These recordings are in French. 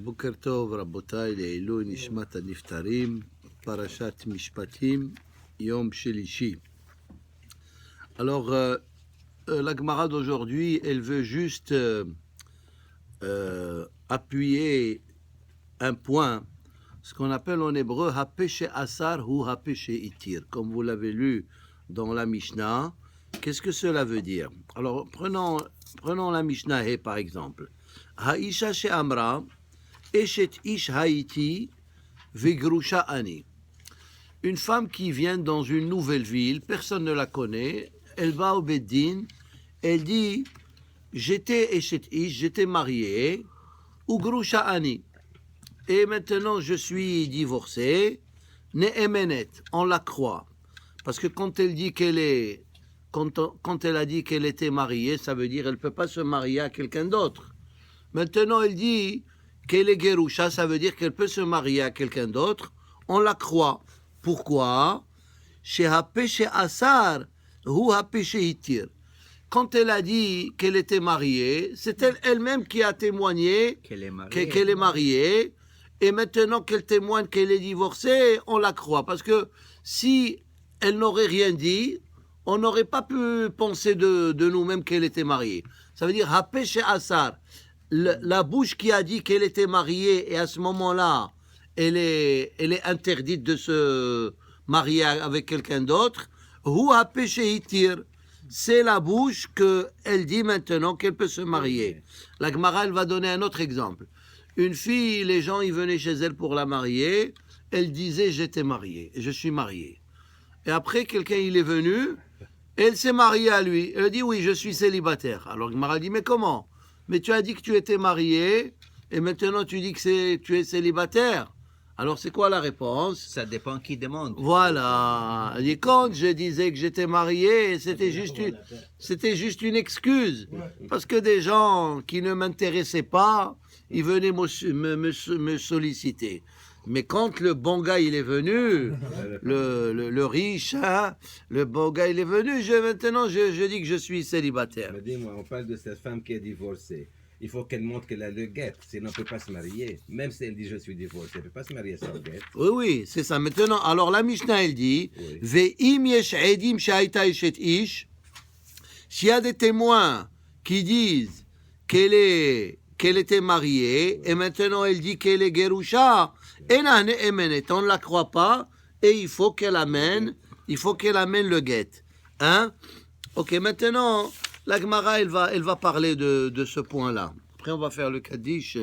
בוקר טוב רבותיי לעילוי נשמת הנפטרים, פרשת משפטים, יום שלישי. Alors, la Gemara d'aujourd'hui, elle veut juste appuyer un point, ce qu'on appelle en hébreu ha-péché asar ou ha-péché itir. Comme vous l'avez lu dans la Mishnah, qu'est-ce que cela veut dire? Alors, prenons la Mishnah par exemple. Haïsha she'amra Eshet ish haïti vegrusha ani. Une femme qui vient dans une nouvelle ville, personne ne la connaît, elle va au Beddin, elle dit j'étais Eshet ish, j'étais mariée, ou grusha ani. Et maintenant je suis divorcée, ne'emenet, on la croit. Parce que quand elle dit quand elle a dit qu'elle était mariée, ça veut dire qu'elle ne peut pas se marier à quelqu'un d'autre. Maintenant elle dit qu'elle est Gerusha, ça veut dire qu'elle peut se marier à quelqu'un d'autre, on la croit. Pourquoi? Chez ha-péché asar, ou ha-péché itir. Quand elle a dit qu'elle était mariée, c'est elle-même qui a témoigné qu'elle est mariée, et maintenant qu'elle témoigne qu'elle est divorcée, on la croit. Parce que si elle n'aurait rien dit, on n'aurait pas pu penser de nous-mêmes qu'elle était mariée. Ça veut dire ha-péché asar. La bouche qui a dit qu'elle était mariée et à ce moment-là, elle est interdite de se marier avec quelqu'un d'autre, ou a péché itir. C'est la bouche qu'elle dit maintenant qu'elle peut se marier. La Gemara, elle va donner un autre exemple. Une fille, les gens, ils venaient chez elle pour la marier, elle disait j'étais mariée, je suis mariée. Et après, quelqu'un, il est venu, elle s'est mariée à lui. Elle dit oui, je suis célibataire. Alors la Gemara dit mais comment? Mais tu as dit que tu étais marié, et maintenant tu dis que tu es célibataire. Alors c'est quoi la réponse? Ça dépend qui demande. Voilà. Et quand je disais que j'étais marié, c'était juste une excuse. Parce que des gens qui ne m'intéressaient pas, ils venaient me solliciter. Mais quand le bon gars il est venu, le riche, hein, le bon gars il est venu, maintenant je dis que je suis célibataire. Mais dis-moi, on parle de cette femme qui est divorcée. Il faut qu'elle montre qu'elle a le guet, sinon elle ne peut pas se marier. Même si elle dit je suis divorcée, elle ne peut pas se marier sans guet. Oui, c'est ça. Maintenant, alors la Mishnah elle dit Ve'im yesh edim she'aita eshet ish. S'il y a des témoins qui disent qu'elle était mariée, et maintenant elle dit qu'elle est gerusha, on ne la croit pas, et il faut qu'elle amène le guet. Hein? Ok, maintenant, la Gemara, elle va parler de ce point-là. Après, on va faire le Kaddish.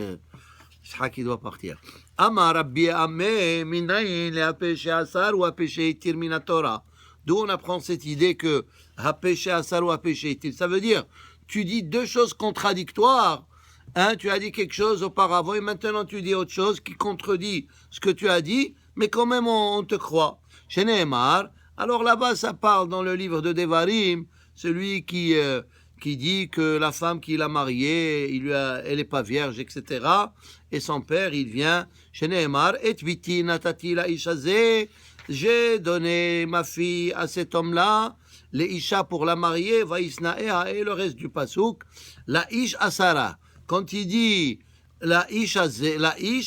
Ishaq, qui doit partir. Amar Rabbi Amé, minayin le ha-péché asar ou ha-péché itir min Torah. D'où on apprend cette idée que ha-péché asar ou ha-péché itir. Ça veut dire, tu dis deux choses contradictoires. Hein, tu as dit quelque chose auparavant et maintenant tu dis autre chose qui contredit ce que tu as dit, mais quand même on te croit. Chez Nehemar, alors là-bas ça parle dans le livre de Devarim, celui qui dit que la femme qu'il a mariée, elle n'est pas vierge, etc. Et son père, il vient chez Nehemar, et viti natati la ishaze, j'ai donné ma fille à cet homme-là, les isha pour la marier, vaisnaea, et le reste du pasouk, la ish asara. Quand il dit la ish,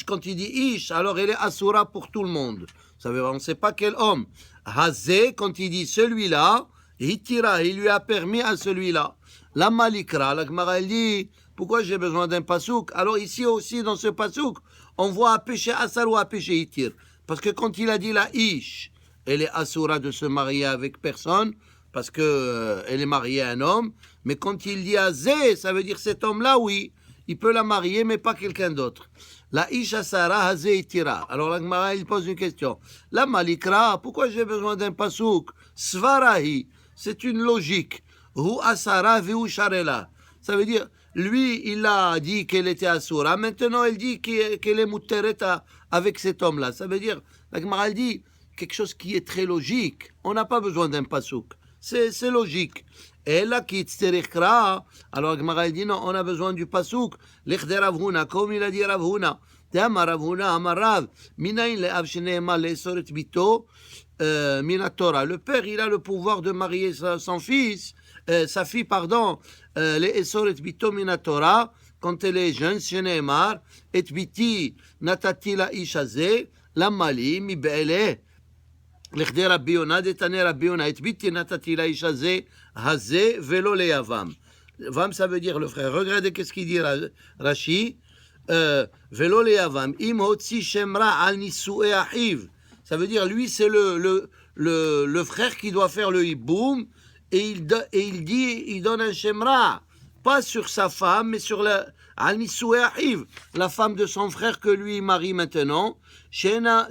quand il dit ish, alors elle est asura pour tout le monde. Ça veut dire, on ne sait pas quel homme. Hazé, quand il dit celui-là, hitira, il lui a permis à celui-là. La malikra, la Gemara, elle dit, pourquoi j'ai besoin d'un pasouk? Alors ici aussi, dans ce pasouk, on voit à péché asar ou à péché hitir. Parce que quand il a dit la ish, elle est asura de se marier avec personne, parce que elle est mariée à un homme. Mais quand il dit azé, ça veut dire cet homme-là, oui. Il peut la marier, mais pas quelqu'un d'autre. La isha sara hazé itira. Alors la Gemara, il pose une question. La malikra, pourquoi j'ai besoin d'un pasouk? Svarahi, c'est une logique. Hu asara viu sharela. Ça veut dire, lui, il a dit qu'elle était asura. Maintenant, elle dit qu'elle est mutereta avec cet homme-là. Ça veut dire, la Gemara, elle dit quelque chose qui est très logique. On n'a pas besoin d'un pasouk. C'est logique. Et là, qui tzerichra, alors Gemara dit non, on a besoin du pasouk. L'echde Rav Huna, comme il a dit Rav Huna. T'ama Rav Huna, amar Rav, minayin le'av shenehema le'esoret bito mina Torah. Le père, il a le pouvoir de marier sa fille, le'esoret bito mina Torah, quand elle est jeune, Sheneemar, et biti natati la ishaze, la mali, mi be'ele, לכדי רבי יונה, דתנא רבי יונה, את ביתי נתתי לאיש הזה, הזה ולא ליבם. Vam, ça veut dire le frère. Regardez qu'est-ce qu'il dit Rashi. Velo leyavam. Im hotzi shemra al nisoué achiv. Ça veut dire, lui, c'est le frère qui doit faire le hiboum. Et il dit, il donne un shemra. Pas sur sa femme, mais sur al nisoué achiv. La femme de son frère que lui marie maintenant. She'en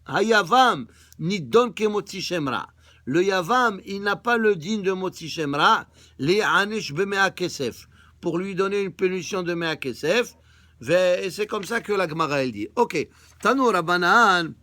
hayavam nidon ke motzi shemra. Le Yavam, il n'a pas le digne de Motzi Shemra, les Anish Bemea Kesef, pour lui donner une punition de Mea Kesef, et c'est comme ça que la Gemara elle dit. Ok, Tanu Rabbanan,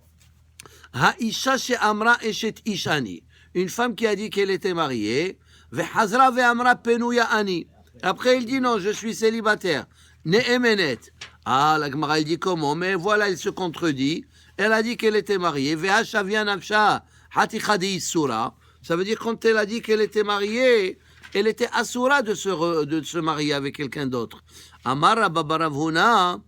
Ha'isha she'amra eshet ishani, une femme qui a dit qu'elle était mariée, Ve'hazra ve'amra penuya ani. Après il dit non, je suis célibataire, Ne'emenet. Ah, la Gemara elle dit comment? Mais voilà, elle se contredit. Elle a dit qu'elle était mariée, Ve'ashavia nafsha. Ça veut dire quand elle a dit qu'elle était mariée, elle était assoura de se marier avec quelqu'un d'autre. Amar Rabba Baravuna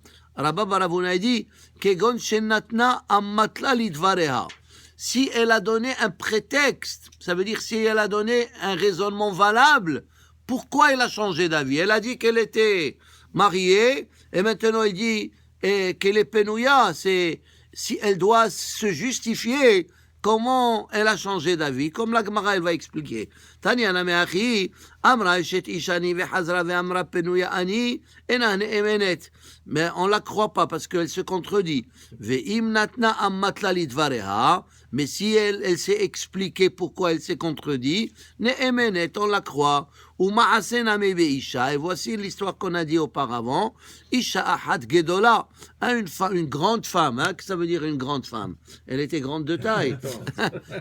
dit Kegon shenatna ammatla lidvareha. Si elle a donné un prétexte, ça veut dire si elle a donné un raisonnement valable, pourquoi elle a changé d'avis? Elle a dit qu'elle était mariée et maintenant elle dit qu'elle est penouya. C'est si elle doit se justifier. Comment elle a changé d'avis? Comme la Gemara, elle va expliquer. Tanya Nameachi, Amra Eshet Ishani Vehazra Ve'amra Penuya Ani, Enan Emenet. Mais on la croit pas parce qu'elle se contredit. Ve'im Natna Ammatla Lidvareha. Mais si elle s'est expliquée pourquoi elle s'est contredit, Ne Emenet, on la croit. Ou Ma'asena Mebe Isha. Et voici l'histoire qu'on a dit auparavant. Isha Ahad Gedola. Une grande femme. Hein, que ça veut dire une grande femme? Elle était grande de taille.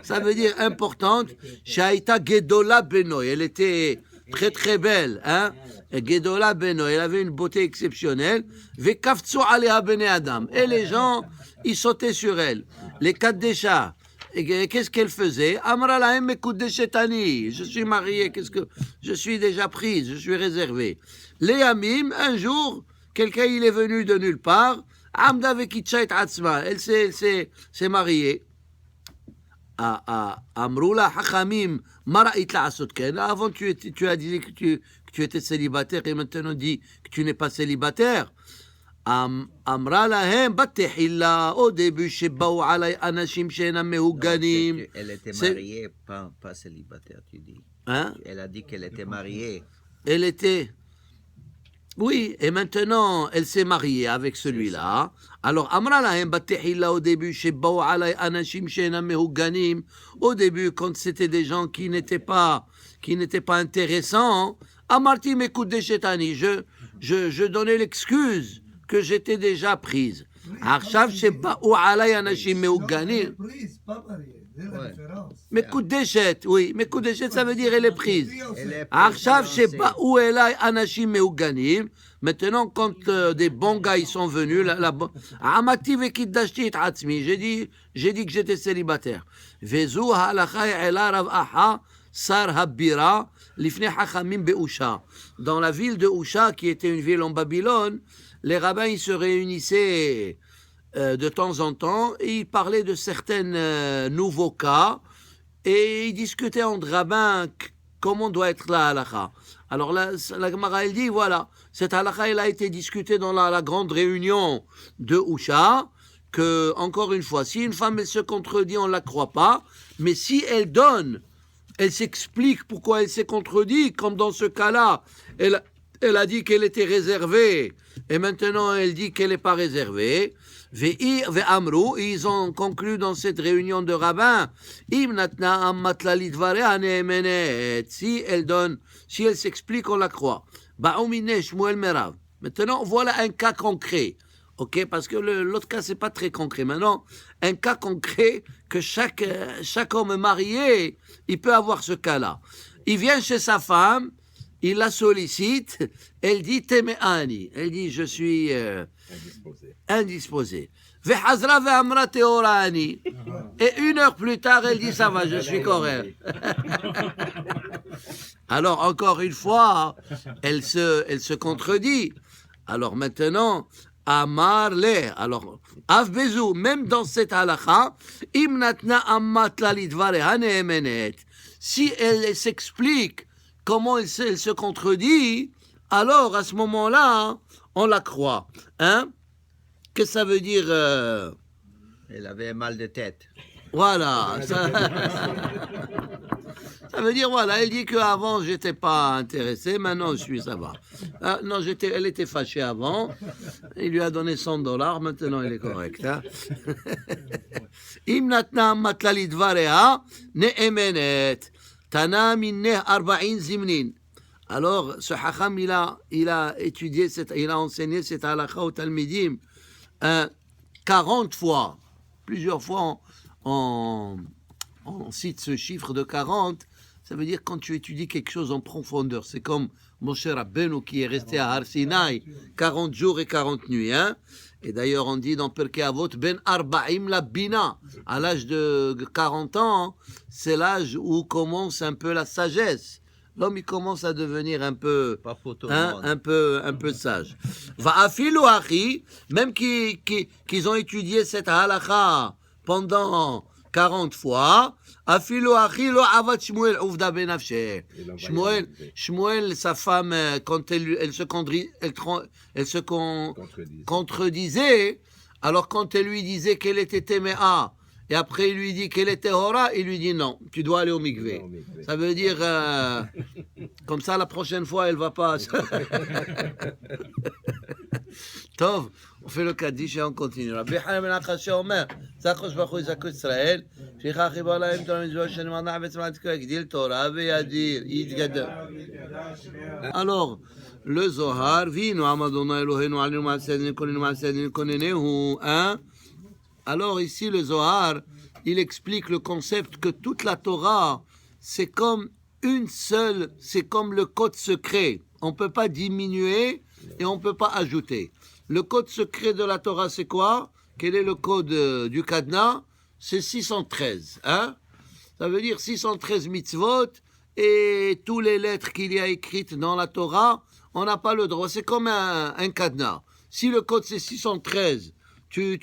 Ça veut dire importante. Shaita Gedola Benoy. Elle était très très belle. Hein? Gedola Benoy. Elle avait une beauté exceptionnelle. Vekafzu Alea Bene Adam. Et les gens, ils sautaient sur elle. Les Kaddesha. Et qu'est-ce qu'elle faisait? Amra lahem mekudeshetani. Je suis mariée, je suis déjà prise, je suis réservée. Léamim, un jour, quelqu'un il est venu de nulle part. Amda vekitcha et atzma. Elle s'est mariée. Amrula hachamim mara'it la'asot ken. Avant tu as dit que tu étais célibataire et maintenant dit que tu n'es pas célibataire. אמרה להם בתחילה, au début שבאו עליי אנשים שאינם מהוגנים. Elle était mariée, pas célibataire, tu dis. Hein? Elle a dit qu'elle était mariée. Elle était... Oui, et maintenant, elle s'est mariée avec celui-là. Alors, אמרה להם בתחילה, au début שבאו עליי אנשים שאינם מהוגנים. Au début, quand c'était des gens qui n'étaient pas intéressants, אמרתי מקודשת אני, je donnais l'excuse que j'étais déjà prise. עכשיו שבאו עליי אנשים מהוגנים. מקודשת, oui, מקודשת, ça veut dire elle est prise. עכשיו שבאו אליי אנשים מהוגנים, maintenant quand des bons gars ils sont venus, עמדתי וקידשתי את עצמי, j'ai dit que j'étais célibataire. וזו ההלכה העלה רב אחא שר הבירה לפני חכמים באושה. Dans la ville de Ousha, qui était une ville en Babylone, les rabbins ils se réunissaient de temps en temps et ils parlaient de certains nouveaux cas et ils discutaient entre rabbins comment doit être la halakha. Alors la Gemara elle dit voilà, cette halakha elle a été discutée dans la grande réunion de Ousha, que encore une fois, si une femme elle se contredit on ne la croit pas, mais si elle donne, elle s'explique pourquoi elle s'est contredit, comme dans ce cas-là, elle a dit qu'elle était réservée, et maintenant elle dit qu'elle n'est pas réservée. Ve'amru, ils ont conclu dans cette réunion de rabbins, im natna ammatla lidvareha ne'emenet. Si elle donne, si elle s'explique, on la croit. Ba'umine Shmuel Merav. Maintenant, voilà un cas concret. Ok, parce que l'autre cas, c'est pas très concret. Maintenant, un cas concret que chaque homme marié, il peut avoir ce cas-là. Il vient chez sa femme, il la sollicite, elle dit Teme'ani. Elle dit je suis indisposée. Ve'hazra ve'amra teorani. Et 1 heure plus tard, elle dit ça va, je suis correct. Alors, encore une fois, elle se contredit. Alors maintenant, Amar le. Alors, Av Bezou, même dans cette halakha, Im natna ammat la lidvareha ne'emenet. Si elle s'explique comment elle se contredit, alors à ce moment-là, on la croit. Hein? Qu'est-ce que ça veut dire Elle avait un mal de tête. Voilà. Ça veut dire, voilà, elle dit qu'avant, je n'étais pas intéressé, maintenant, ça va. Non, elle était fâchée avant. Il lui a donné $100, maintenant, elle est correcte. Hein? Im natna matla lidvareha ne'emenet. Tana minne 40 zimnin. Alors, ce hacham, il a étudié, il a enseigné cette halakha au Talmidim 40 fois. Plusieurs fois, on cite ce chiffre de 40. Ça veut dire quand tu étudies quelque chose en profondeur. C'est comme Moshe Rabbeinu qui est resté à Har Sinai 40 jours et 40 nuits. Hein? Et d'ailleurs, on dit dans Perkei Avot, Ben Arba'im la Bina. À l'âge de 40 ans, c'est l'âge où commence un peu la sagesse. L'homme, il commence à devenir un peu, Pas pour tout le monde. un peu sage. Va'afilu achi, même qu'ils ont étudié cette halakha pendant 40 fois, afilu achi lo avat Shmuel uvda benafsheh. Shmuel, sa femme, quand elle se contredisait, alors quand elle lui disait qu'elle était téméa, et après il lui dit qu'elle était hora, il lui dit non, tu dois aller au mikvé. Ça veut dire, comme ça la prochaine fois elle va pas. Tov, on fait le kaddish et on continue. Rabbi Hanan ben Akashi Omer, Zakosh Baruch Hu Zakut Israël, Shlicha Chiba Lahem Torah Mitzvot Shenemar Na'avetz Ma'atzka Yagdil Torah Ve'yadir Yitgadol. Alors, le Zohar, Vinu Amadona Eloheinu Alinu Ma'asedin Konenu Ma'asedin Konenehu, hein? Alors ici, le Zohar, il explique le concept que toute la Torah, c'est comme une seule, c'est comme le code secret. On ne peut pas diminuer et on ne peut pas ajouter. Le code secret de la Torah, c'est quoi? Quel est le code du cadenas? C'est 613. Hein? Ça veut dire 613 mitzvot et toutes les lettres qu'il y a écrites dans la Torah, on n'a pas le droit. C'est comme un cadenas. Si le code c'est 613, tu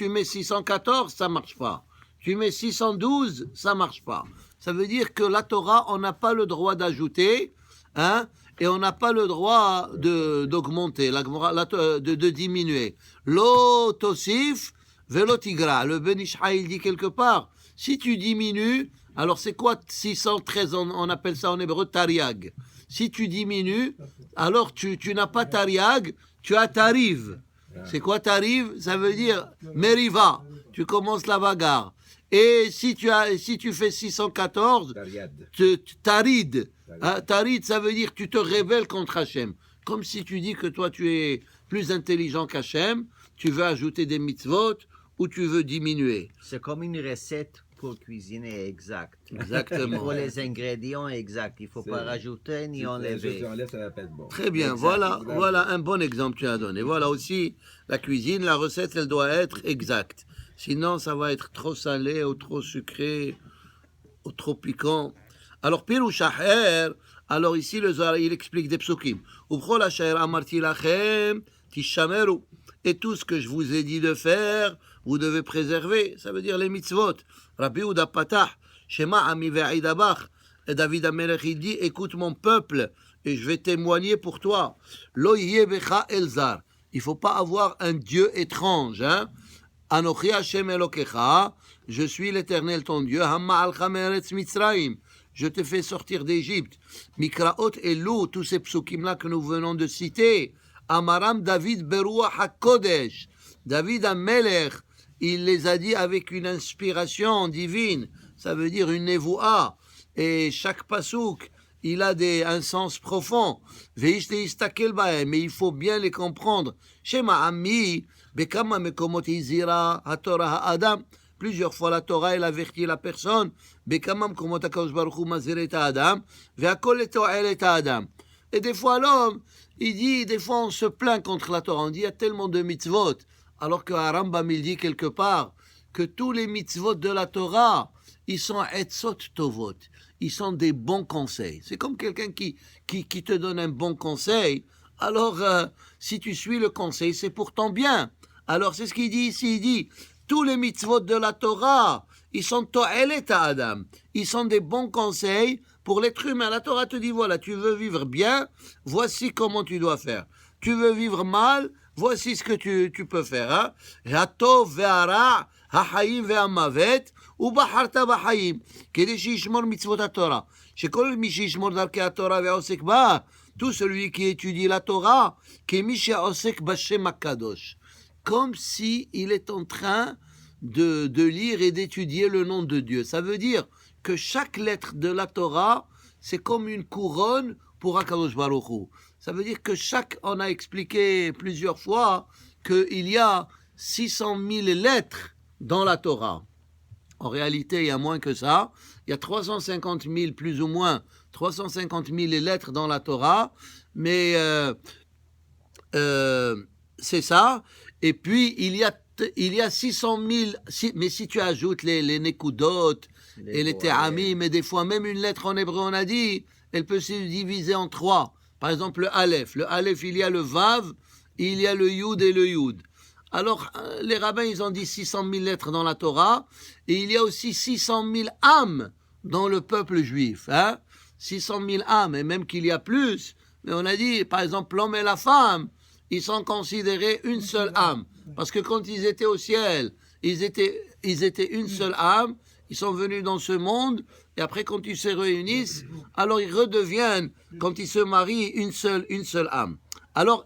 mets 614, ça marche pas. Tu mets 612, ça marche pas. Ça veut dire que la Torah, on n'a pas le droit d'ajouter, hein, et on n'a pas le droit d'augmenter, de diminuer. Lo tosif, velo tigra. Le Ben Ishai, il dit quelque part, si tu diminues, alors c'est quoi 613, on appelle ça en hébreu tariag. Si tu diminues, alors tu n'as pas tariag, tu as tariv. C'est quoi t'arrives? Ça veut dire meriva. Tu commences la bagarre. Et si tu fais 614, tarid. Tarid, ça veut dire tu te rebelles contre Hachem. Comme si tu dis que toi tu es plus intelligent qu'Hachem, tu veux ajouter des mitzvot ou tu veux diminuer. C'est comme une recette pour cuisiner exact. Exactement. Pour les ingrédients exacts. Il ne faut pas rajouter ni enlever. Ça va pas être bon. Très bien, voilà un bon exemple que tu as donné. Voilà aussi la cuisine, la recette, elle doit être exacte. Sinon, ça va être trop salé ou trop sucré ou trop piquant. Alors, Pirush Acher, alors ici, le Zohar, il explique des psukim. Ubchol Asher amarti lachem tishameru. Et tout ce que je vous ai dit de faire, vous devez préserver. Ça veut dire les mitzvot. Rabbi Uda Patah, Shema Ami Ve'idabach. Et David Amelech, il dit, écoute mon peuple, et je vais témoigner pour toi. Lo yeh becha elzar. Il ne faut pas avoir un Dieu étrange. Hein? Anochi Hashem Elokecha, je suis l'Éternel ton Dieu. Hamma'alcha me'eretz Mitzrayim. Je te fais sortir d'Égypte. Mikraot Elou, tous ces psukim-là que nous venons de citer. Amaram David Beruach HaKodesh. David Amelech, il les a dit avec une inspiration divine. Ça veut dire une nevoua. Et chaque pasouk, il a un sens profond. Mais il faut bien les comprendre. Shema Ami, Bekama Mekomot Izira, HaTorah Ha'adam. Plusieurs fois la Torah, elle avertit la personne. Bekama Mekomot HaKadosh Baruch Hu Maziret Ha'adam, Ve'akol Eto'elet Ha'adam. Et des fois l'homme, il dit, des fois on se plaint contre la Torah. On dit, il y a tellement de mitzvot. Alors que Rambam, il dit quelque part que tous les mitzvot de la Torah, ils sont etzot tovot. Ils sont des bons conseils. C'est comme quelqu'un qui te donne un bon conseil. Alors, si tu suis le conseil, c'est pour ton bien. Alors, c'est ce qu'il dit ici. Il dit, tous les mitzvot de la Torah, ils sont to'elet à Adam. Ils sont des bons conseils pour l'être humain. La Torah te dit, voilà, tu veux vivre bien, voici comment tu dois faire. Tu veux vivre mal, voici ce que tu peux faire. Hein? Hatov ve'ara, ha'hayim ve'amavet, ובחרת בחיים, כדי שישמור מצוות התורה. שכל מי שישמור דרכי התורה ועוסק בה, tout celui qui étudie la Torah, כמי שעוסק בשם הקדוש. Comme si il est en train de lire et d'étudier le nom de Dieu. Ça veut dire que chaque lettre de la Torah, c'est comme une couronne pour Akadosh Baruch Hu. Ça veut dire que on a expliqué plusieurs fois qu'il y a 600 000 lettres dans la Torah. En réalité, il y a moins que ça. Il y a 350 000, plus ou moins, 350 000 lettres dans la Torah. Mais c'est ça. Et puis, il y a 600 000, mais si tu ajoutes les nekudot et les te'amim, et des fois même une lettre en hébreu, on a dit, elle peut se diviser en 3. Par exemple, le Aleph. Le Aleph, il y a le Vav, il y a le Yud et le Yud. Alors, les rabbins, ils ont dit 600 000 lettres dans la Torah, et il y a aussi 600 000 âmes dans le peuple juif. Hein? 600 000 âmes, et même qu'il y a plus. Mais on a dit, par exemple, l'homme et la femme, ils sont considérés une seule âme. Parce que quand ils étaient au ciel, ils étaient une seule âme, ils sont venus dans ce monde, et après, quand ils se réunissent, alors ils redeviennent, quand ils se marient, une seule âme. Alors,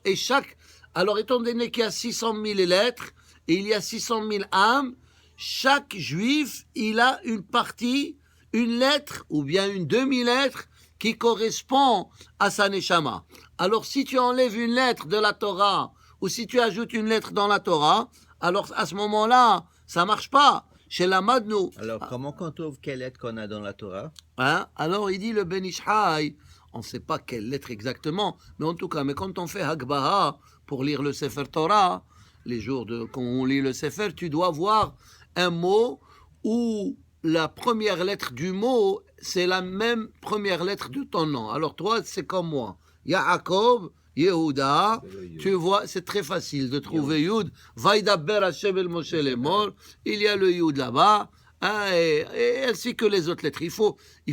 étant donné qu'il y a 600 000 lettres, et il y a 600 000 âmes, chaque juif, il a une partie, une lettre, ou bien une demi-lettre, qui correspond à sa neshama. Alors, si tu enlèves une lettre de la Torah, ou si tu ajoutes une lettre dans la Torah, alors à ce moment-là, ça marche pas. Chez la Madnou. Alors, comment on trouve quelle lettre qu'on a dans la Torah? Hein? Alors, il dit le Ben Ishai, on ne sait pas quelle lettre exactement, mais en tout cas, quand on fait Hagbaha pour lire le Sefer Torah, les jours quand on lit le Sefer, tu dois voir un mot où la première lettre du mot, c'est la même première lettre de ton nom. Alors toi, c'est comme moi. Yaakov, Yehuda, tu vois, c'est très facile de trouver Yud. Vaidaber Hashem el Moshe lemor, il y a le Yud là-bas, hein, et ainsi que les autres lettres. Il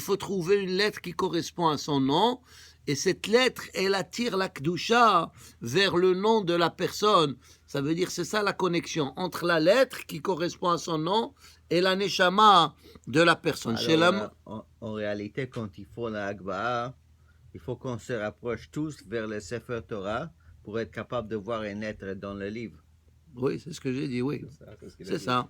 faut trouver une lettre qui correspond à son nom, et cette lettre, elle attire la Kedusha vers le nom de la personne. Ça veut dire, c'est ça la connexion entre la lettre qui correspond à son nom et la neshama de la personne. Alors, Chez l'homme, en réalité, quand il faut la Hagbaha, il faut qu'on se rapproche tous vers le Sefer Torah pour être capable de voir une lettre dans le livre. oui, c'est ce que j'ai dit, oui. ce qu'il a C'est dit. ça.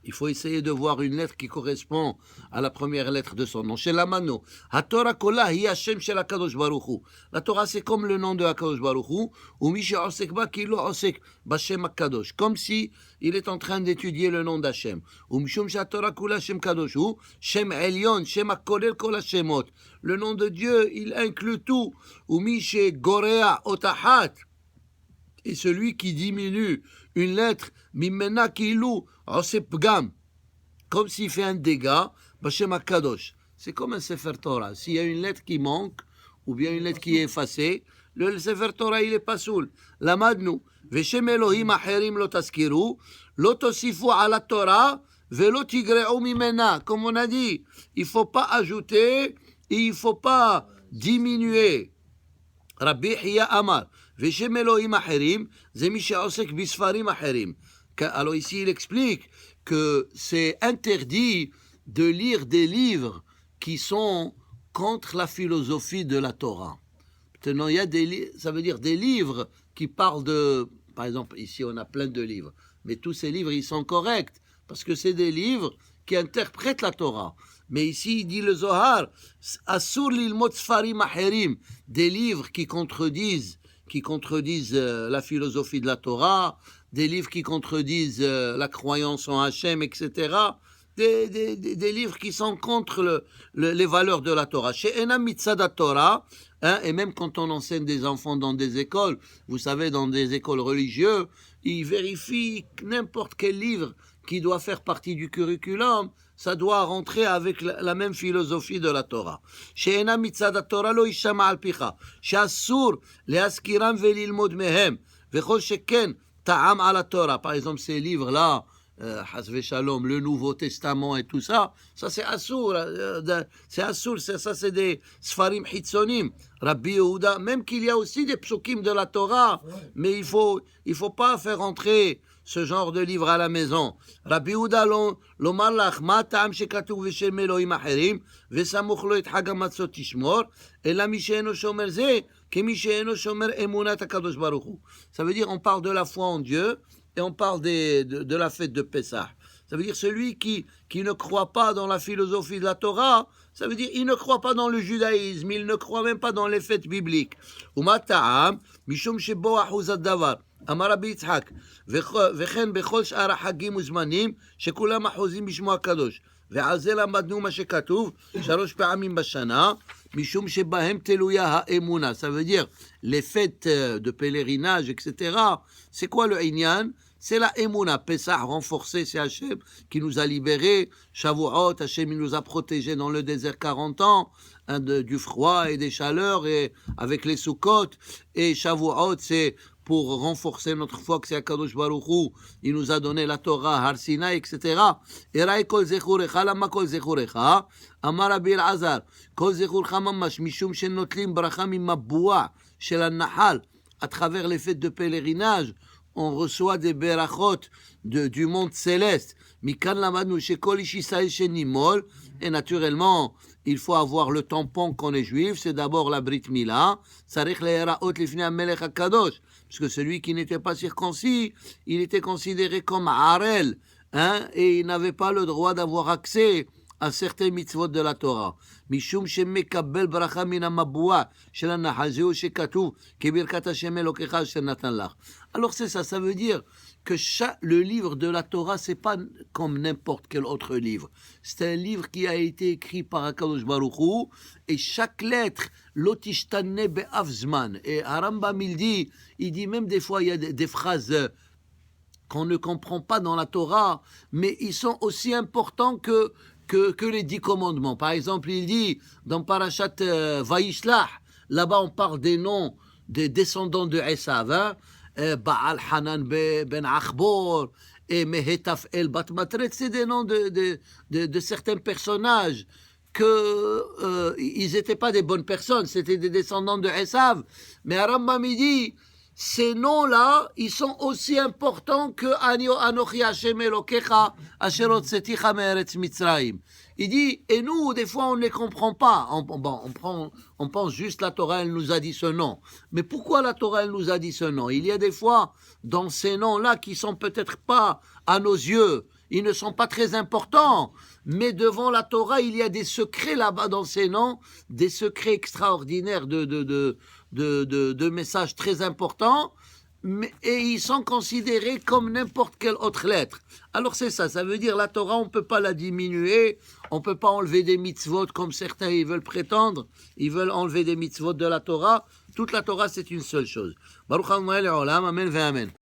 Il faut essayer de voir une lettre qui correspond à la première lettre de son nom. Chez la mano, HaTorah kola hi Hashem shel HaKadosh Baruch Hu. La Torah, c'est comme le nom de HaKadosh Baruch Hu. Ou mi she'osek ba ki lo osek b'Shem HaKadosh. Comme si il est en train d'étudier le nom d'Hashem. Ou mishum she'Torah kula Shem Kadosh Hu. Shem Elyon, Shem HaKolel kol HaShemot. Le nom de Dieu, il inclut tout. Ou mi she'gorea otahat. Et celui qui diminue une lettre, mimena kilu, pgam, comme s'il fait un dégât, Bashem HaKadosh. C'est comme un Sefer Torah. S'il y a une lettre qui manque, ou bien une lettre qui est effacée, le Sefer Torah, il est pas soul. Lamadnu, Veshem Elohim acherim lo taskiru, lo tosifu ala Torah, velo tigre'u mimena. Comme on a dit, il faut pas ajouter, et il faut pas diminuer. Rabbi Hiya Amar, Veshem Elohim acherim, zemi she'osek bisfarim acherim. Alors ici, il explique que c'est interdit de lire des livres qui sont contre la philosophie de la Torah. Maintenant, il y a ça veut dire des livres qui parlent de... Par exemple, ici, on a plein de livres. Mais tous ces livres, ils sont corrects, parce que c'est des livres qui interprètent la Torah. Mais ici, il dit le Zohar, Asur lilmot sfarim acherim, des livres qui contredisent la philosophie de la Torah, des livres qui contredisent la croyance en Hachem, etc. Des livres qui sont contre les valeurs de la Torah. Chez Enam Mitzada Torah, et même quand on enseigne des enfants dans des écoles, vous savez, dans des écoles religieuses, ils vérifient n'importe quel livre qui doit faire partie du curriculum, ça doit rentrer avec la même philosophie de la Torah. שאינה מצד התורה לא יישמע על פיך, שאסור להזכירם וללמוד מהם, וכל שכן טעם על התורה. Par exemple, ces livres-là, Chas Shalom, le Nouveau Testament et tout ça, ça c'est assour, ça c'est des Sfarim Hitzonim. Rabbi Yehuda, même qu'il y a aussi des psukim de la Torah, mais il faut pas faire entrer ce genre de livre à la maison. Rabbi Yehuda lomar lach, ma ta'am shekatuv v'shem Elohim acherim, v'samuch lo et Chag HaMatzot tishmor, ela mi she'eno shomer ze, kemi she'eno shomer emunat HaKadosh Baruch Hu. Ça veut dire, on parle de la foi en Dieu, et on parle de la fête de Pessah. Ça veut dire celui qui ne croit pas dans la philosophie de la Torah, ça veut dire il ne croit pas dans le judaïsme, il ne croit même pas dans les fêtes bibliques. Uma ta'am, mishum shebo ahuzat davar. אמר רבי יצחק, וכן בכל שאר החגים וזמנים שכולם אחוזים בשמו הקדוש. ועל זה למדנו מה שכתוב 3 פעמים בשנה, משום שבהם תלויה האמונה. Ça veut dire, les fêtes de pèlerinage, etc. C'est quoi le עניין? C'est la émouna. Pessah renforcé, c'est Hachem qui nous a libérés. Shavuot, Hachem il nous a protégés dans le désert 40 ans, du froid et des chaleurs, et avec les Sukkot. Et Shavuot, c'est pour renforcer notre foi que c'est Akadosh Baruch Hu, il nous a donné la Torah, Har Sinai, etc. Erai kol zechurecha, lama kol zechurecha, Amar Rabbi Elazar, kol zechurecha mamash, mishum shenotlim bracha mimabua shel nahal. À travers les fêtes de pèlerinage, on reçoit des berachot du monde céleste. Mikan lamadnu shekol ish Yisrael shenimol. Et naturellement, il faut avoir le tampon qu'on est juif. C'est d'abord la Brit Mila. Tzarich le'eraot lifnei hamelech hakadosh. Parce que celui qui n'était pas circoncis, il était considéré comme harel, et il n'avait pas le droit d'avoir accès à certains mitzvot de la Torah. Mishum shemekabel bracha min hamabua shel hanahal zeu shekatuv kebirkat Hashem Elokecha asher natan lach. Alors c'est ça, ça veut dire que le livre de la Torah, c'est pas comme n'importe quel autre livre. C'est un livre qui a été écrit par Akadosh Baruch Hu, et chaque lettre, l'otishtane be'af zman. Et Rambam, il dit même des fois, il y a des phrases qu'on ne comprend pas dans la Torah, mais ils sont aussi importants que les 10 commandements. Par exemple, il dit, dans Parashat Vayishlach, là-bas on parle des noms des descendants de Esav, Baal Hanan ben Achbor et Mehetaf el Bat Matret, c'est des noms de certains personnages ils n'étaient pas des bonnes personnes, c'était des descendants de Esav. Mais Rambam il dit, ces noms-là, ils sont aussi importants que Anochi Hashem Elokecha Asher hotzeticha me'eretz Mitzrayim. Il dit, et nous, des fois, on ne les comprend pas. On pense juste la Torah, elle nous a dit ce nom. Mais pourquoi la Torah, elle nous a dit ce nom? Il y a des fois, dans ces noms-là, qui sont peut-être pas, à nos yeux, ils ne sont pas très importants. Mais devant la Torah, il y a des secrets là-bas dans ces noms, des secrets extraordinaires de messages très importants, et ils sont considérés comme n'importe quelle autre lettre. Alors c'est ça, ça veut dire la Torah, on ne peut pas la diminuer, on ne peut pas enlever des mitzvot comme certains ils veulent prétendre, ils veulent enlever des mitzvot de la Torah. Toute la Torah, c'est une seule chose. Baruch Adonai Le'olam, Amen ve'Amen.